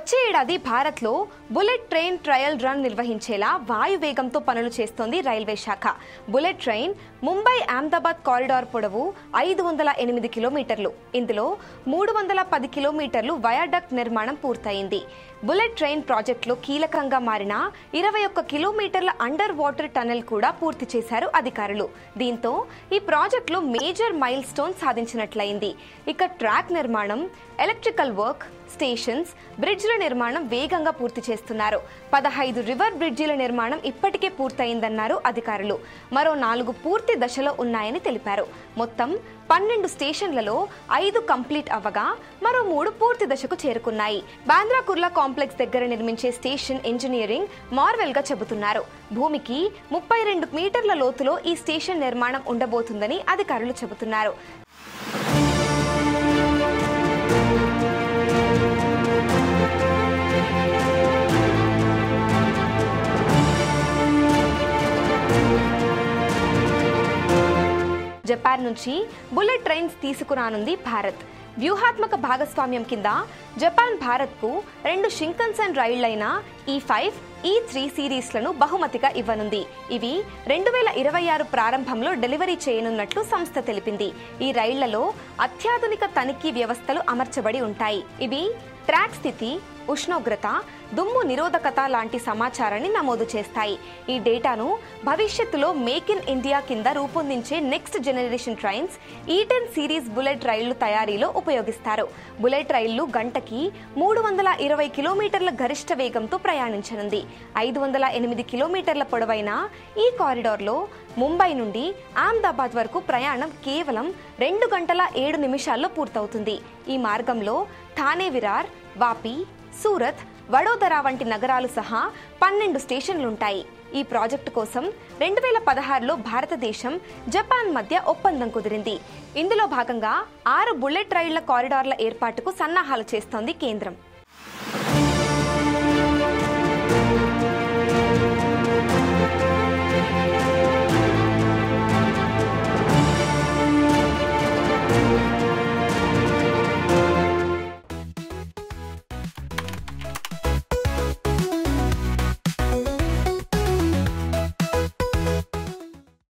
వచ్చే ఏడాది భారత్లో బుల్లెట్ ట్రైన్ ట్రయల్ రన్ నిర్వహించేలా వాయువేగంతో పనులు చేస్తోంది రైల్వే శాఖ. Bullet train Mumbai Ahmedabad corridor పొడవు 508 కిలోమీటర్లు. ఇందులో 310 కిలోమీటర్లు వయాడక్ట్ నిర్మాణం పూర్తయింది. బుల్లెట్ ట్రైన్ ప్రాజెక్టులో కీలకంగా మారిన 21 కిలోమీటర్ల అండర్ వాటర్ టనెల్ కూడా పూర్తి చేశారు అధికారులు. దీంతో ఈ ప్రాజెక్టులో మేజర్ మైల్ స్టోన్ సాధించినట్లయింది. ఇక ట్రాక్ నిర్మాణం, ఎలక్ట్రికల్ వర్క్, స్టేషన్స్, బ్రిడ్జ్ల నిర్మాణం వేగంగా పూర్తి చేస్తున్నారు. 15 రివర్ బ్రిడ్జిల నిర్మాణం ఇప్పటికే పూర్తయిందన్నారు అధికారులు. మరో 4 పూర్తి దశలో ఉన్నాయని తెలిపారు. మొత్తం 12 స్టేషన్లలో 5 కంప్లీట్ అవ్వగా మరో 3 పూర్తి దశకు చేరుకున్నాయి. బాంద్రా కుర్లా కాంప్లెక్స్ దగ్గర నిర్మించే స్టేషన్ ఇంజనీరింగ్ మార్వెల్ గా చెబుతున్నారు. భూమికి 32 మీటర్ల లోతులో ఈ స్టేషన్ నిర్మాణం ఉండబోతుందని అధికారులు చెబుతున్నారు. జపాన్ నుంచి బుల్లెట్ ట్రైన్స్ తీసుకురానుంది భారత్. వ్యూహాత్మక భాగస్వామ్యం కింద జపాన్ భారత్కు 2 షింకన్సెన్ రైళ్లైన E5, E3 సిరీస్లను బహుమతిగా ఇవ్వనుంది. ఇవి 2026 ప్రారంభంలో డెలివరీ చేయనున్నట్లు సంస్థ తెలిపింది. ఈ రైళ్లలో అత్యాధునిక తనిఖీ వ్యవస్థలు అమర్చబడి ఉంటాయి. ఇవి ట్రాక్ స్థితి, ఉష్ణోగ్రత, దుమ్ము నిరోధకత లాంటి సమాచారాన్ని నమోదు చేస్తాయి. ఈ డేటాను భవిష్యత్తులో మేక్ ఇన్ ఇండియా కింద రూపొందించే next generation trains E10 series bullet రైళ్లు తయారీలో ఉపయోగిస్తారు. బుల్లెట్ రైళ్లు గంటకి 320 కిలోమీటర్ల గరిష్ట వేగంతో ప్రయాణించనుంది. 508 కిలోమీటర్ల పొడవైన ఈ కారిడార్లో ముంబై నుండి అహ్మదాబాద్ వరకు ప్రయాణం కేవలం 2 గంటల 7 నిమిషాల్లో పూర్తవుతుంది. ఈ మార్గంలో థానే, విరార్, వాపి, సూరత్, వడోదర వంటి నగరాలు సహా 12 స్టేషన్లుంటాయి. ఈ ప్రాజెక్టు కోసం 2016లో భారతదేశం, జపాన్ మధ్య ఒప్పందం కుదిరింది. ఇందులో భాగంగా 6 బుల్లెట్ రైళ్ల కారిడార్ల ఏర్పాటుకు సన్నాహాలు చేస్తోంది కేంద్రం.